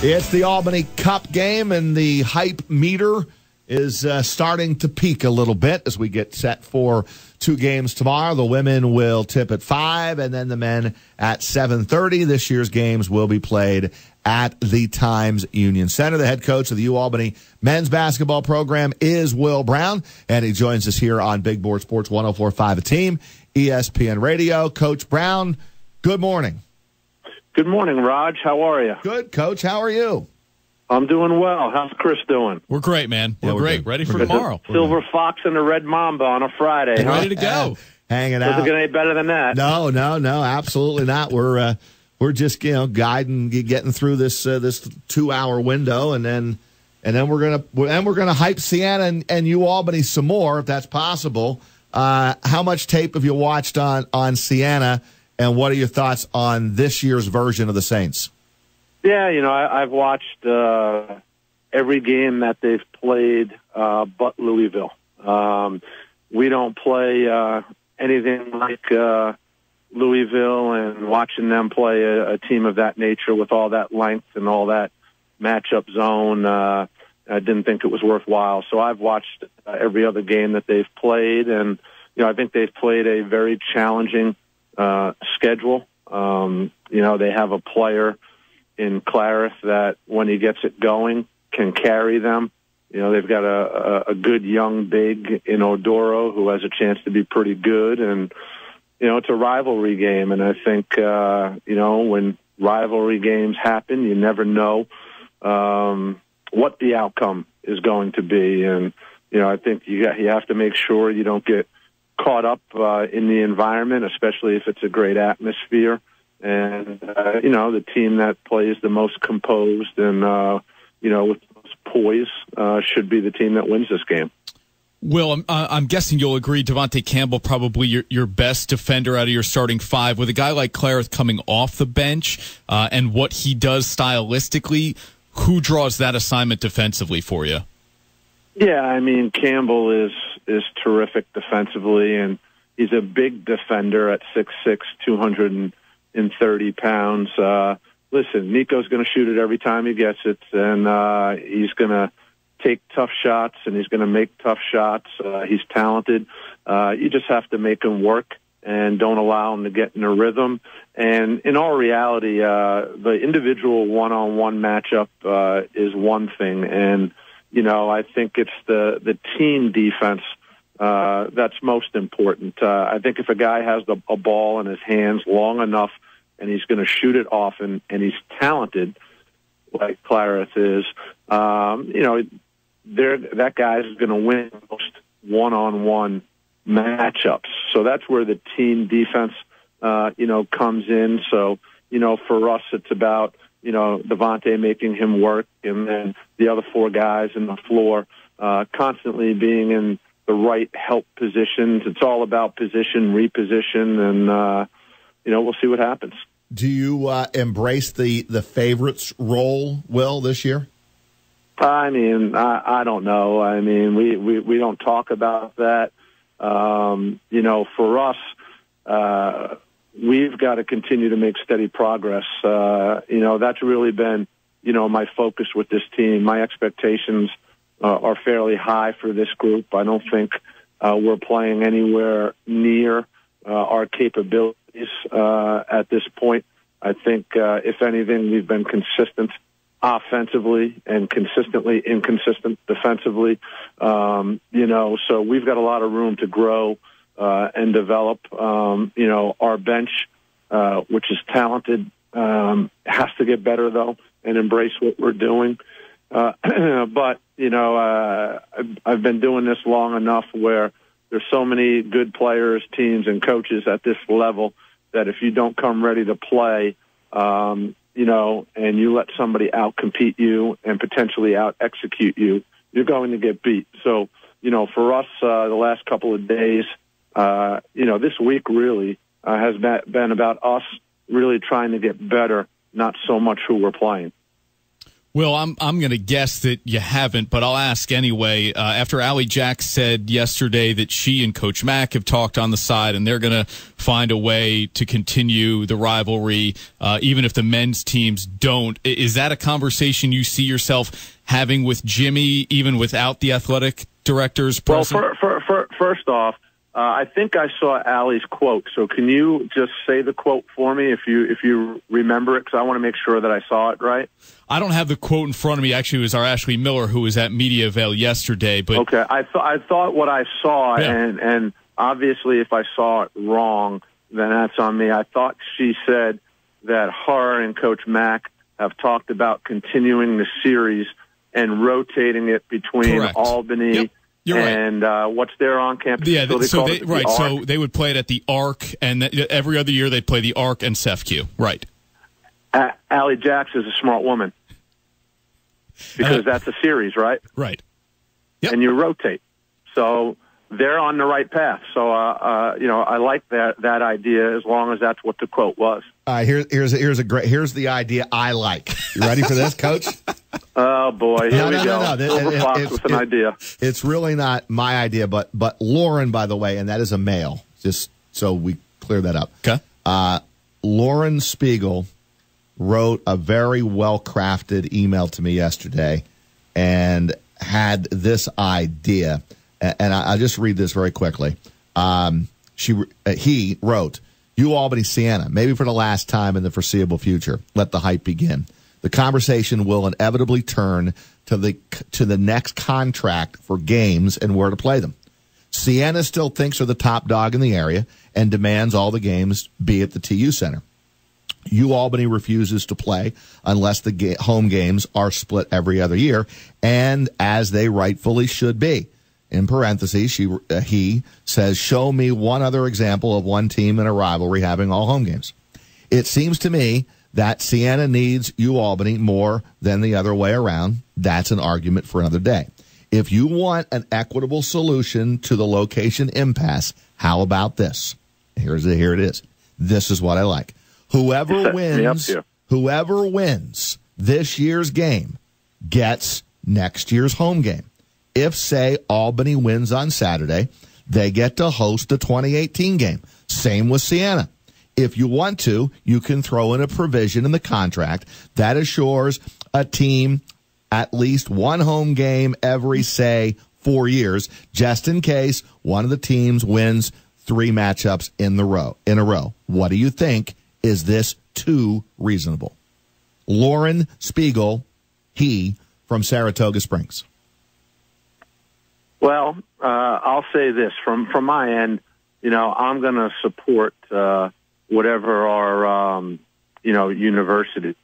It's the Albany Cup game, and the hype meter is starting to peak a little bit as we get set for two games tomorrow. The women will tip at 5, and then the men at 7:30. This year's games will be played at the Times Union Center. The head coach of the UAlbany men's basketball program is Will Brown, and he joins us here on Big Board Sports 104.5 A Team, ESPN Radio. Coach Brown, good morning. Good morning, Raj. How are you? Good, Coach. How are you? I'm doing well. How's Chris doing? We're great, man. We're great. good. Ready for tomorrow. Silver Fox and the Red Mamba on a Friday. Ready to go. Hanging out. Doesn't get any better than that. No, absolutely not. We're just guiding, getting through this 2-hour window, and then we're gonna hype Siena and UAlbany some more if that's possible. How much tape have you watched on Siena, and what are your thoughts on this year's version of the Saints? Yeah, I've watched every game that they've played but Louisville. We don't play anything like Louisville, and watching them play a team of that nature with all that length and all that matchup zone, I didn't think it was worthwhile. So I've watched every other game that they've played, and I think they've played a very challenging schedule. They have a player in Clarith that, when he gets it going, can carry them. They've got a good young big in Odoro who has a chance to be pretty good, and it's a rivalry game. And I think when rivalry games happen, you never know what the outcome is going to be. And I think you have to make sure you don't get caught up in the environment, especially if it's a great atmosphere. And, the team that plays the most composed and, with poise should be the team that wins this game. Will, I'm guessing you'll agree Devontae Campbell probably your best defender out of your starting 5. With a guy like Clarith coming off the bench and what he does stylistically, who draws that assignment defensively for you? Yeah, Campbell is terrific defensively, and he's a big defender at 6'6", 230 pounds. Listen, Nico's going to shoot it every time he gets it, and he's going to take tough shots, and he's going to make tough shots. He's talented. You just have to make him work and don't allow him to get in a rhythm. And in all reality, the individual one-on-one matchup is one thing, and I think it's the team defense that's most important. I think if a guy has a ball in his hands long enough and he's going to shoot it often and he's talented, like Clarith is, that guy is going to win most one-on-one matchups. So that's where the team defense, comes in. So, for us, it's about, Devontae making him work, and then the other 4 guys in the floor constantly being in the right help positions. It's all about position, reposition, and, we'll see what happens. Do you embrace the favorites role, Will, this year? I don't know. We don't talk about that. For us, we've got to continue to make steady progress. That's really been, my focus with this team. My expectations are fairly high for this group. I don't think we're playing anywhere near our capabilities at this point. I think, if anything, we've been consistent offensively and consistently inconsistent defensively. So we've got a lot of room to grow and develop. Our bench, which is talented, has to get better, though, and embrace what we're doing. But, I've been doing this long enough where there's so many good players, teams, and coaches at this level that if you don't come ready to play, and you let somebody out-compete you and potentially out-execute you, you're going to get beat. So, for us, the last couple of days, this week really has been about us really trying to get better, not so much who we're playing. Will, I'm going to guess that you haven't, but I'll ask anyway. After Allie Jack said yesterday that she and Coach Mack have talked on the side and they're going to find a way to continue the rivalry, even if the men's teams don't, is that a conversation you see yourself having with Jimmy, even without the athletic director's present? Well, first off, I think I saw Allie's quote. So can you just say the quote for me if you remember it? Because I want to make sure that I saw it right. I don't have the quote in front of me. Actually, it was our Ashley Miller who was at Mediavale yesterday. But okay, I thought what I saw, and obviously if I saw it wrong, then that's on me. I thought she said that her and Coach Mack have talked about continuing the series and rotating it between Correct. Albany. Yep. You're and what's their on-campus facility called? So they would play it at the Arc, and every other year they'd play the Arc and CEFQ. Right. Allie Jacks is a smart woman because that's a series, right? Right. Yep. And you rotate, so they're on the right path. So I like that idea as long as that's what the quote was. Here's the idea I like. You ready for this, Coach? Oh boy, here we go. No. Fox with an idea. It's really not my idea, but Lauren, by the way, and that is a male. Just so we clear that up. Okay. Lauren Spiegel wrote a very well-crafted email to me yesterday, and had this idea. And I'll just read this very quickly. He wrote, "You Albany Siena, maybe for the last time in the foreseeable future, let the hype begin. The conversation will inevitably turn to the next contract for games and where to play them. Siena still thinks they're the top dog in the area and demands all the games be at the TU Center. U Albany refuses to play unless the home games are split every other year, and as they rightfully should be." In parentheses, he says, "Show me one other example of one team in a rivalry having all home games. It seems to me that Siena needs U Albany more than the other way around. That's an argument for another day. If you want an equitable solution to the location impasse, how about this?" Here it is. This is what I like. Whoever wins this year's game gets next year's home game. If, say, Albany wins on Saturday, they get to host the 2018 game. Same with Siena. If you want to, you can throw in a provision in the contract that assures a team at least one home game every, say, 4 years, just in case one of the teams wins 3 matchups in a row. What do you think? Is this too reasonable? Lauren Spiegel, from Saratoga Springs. Well, I'll say this from my end. I'm going to support whatever our university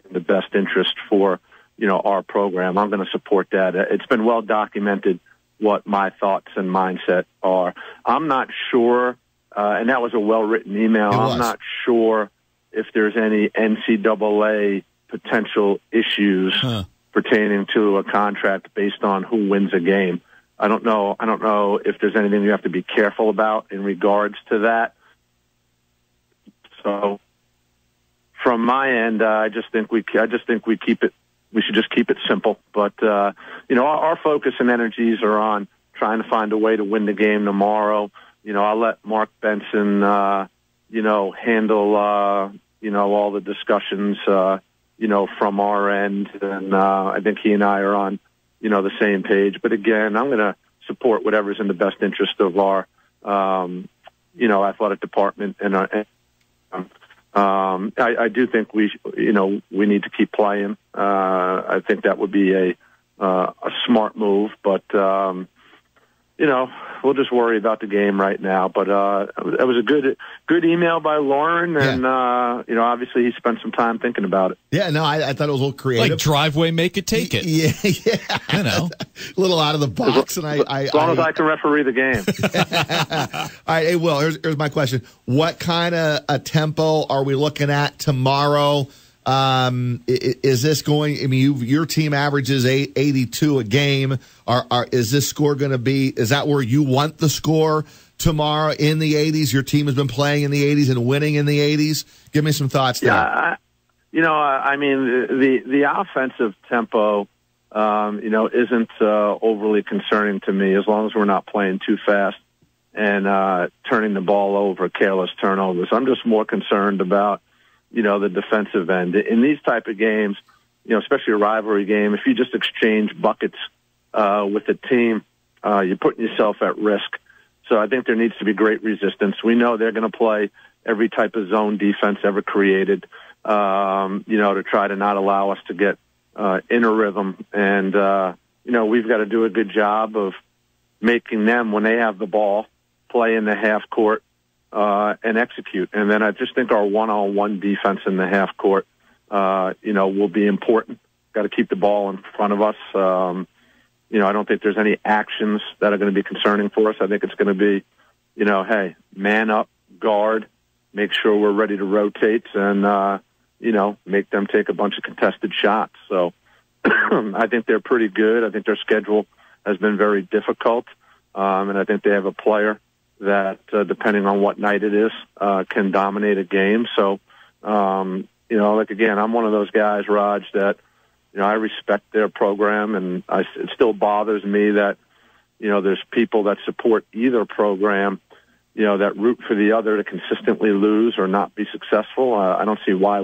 in the best interest for our program. I'm going to support that. It's been well documented what my thoughts and mindset are. I'm not sure, and that was a well-written email. I'm not sure if there's any NCAA potential issues pertaining to a contract based on who wins a game. I don't know if there's anything you have to be careful about in regards to that. So, from my end, I just think we keep it. We should just keep it simple. But our focus and energies are on trying to find a way to win the game tomorrow. I'll let Mark Benson, handle all the discussions, from our end, and I think he and I are on the same page. But again, I'm going to support whatever's in the best interest of our, athletic department. And I do think we need to keep playing. I think that would be a smart move. But we'll just worry about the game right now. But it was a good email by Lauren, and obviously he spent some time thinking about it. Yeah, no, I thought it was a little creative. Like driveway, make it, take it. Yeah. A little out of the box, and as long as I can referee the game. All right, hey, Will, here's my question: what kind of a tempo are we looking at tomorrow? Is this going? I mean, your team averages 82 a game. Is this score going to be? Is that where you want the score tomorrow in the 80s? Your team has been playing in the 80s and winning in the 80s. Give me some thoughts there. I mean, the offensive tempo, isn't overly concerning to me as long as we're not playing too fast and turning the ball over, careless turnovers. I'm just more concerned about, the defensive end. In these type of games, especially a rivalry game, if you just exchange buckets with the team, you're putting yourself at risk. So I think there needs to be great resistance. We know they're going to play every type of zone defense ever created, to try to not allow us to get in a rhythm. And, we've got to do a good job of making them, when they have the ball, play in the half court and execute. And then I just think our one-on-one defense in the half court, will be important. Got to keep the ball in front of us. I don't think there's any actions that are going to be concerning for us. I think it's going to be, hey, man up, guard, make sure we're ready to rotate, and, make them take a bunch of contested shots. So I think they're pretty good. I think their schedule has been very difficult, and I think they have a player that, depending on what night it is, can dominate a game. So, again, I'm one of those guys, Raj, that, I respect their program, and it still bothers me that, there's people that support either program, that root for the other to consistently lose or not be successful. I don't see why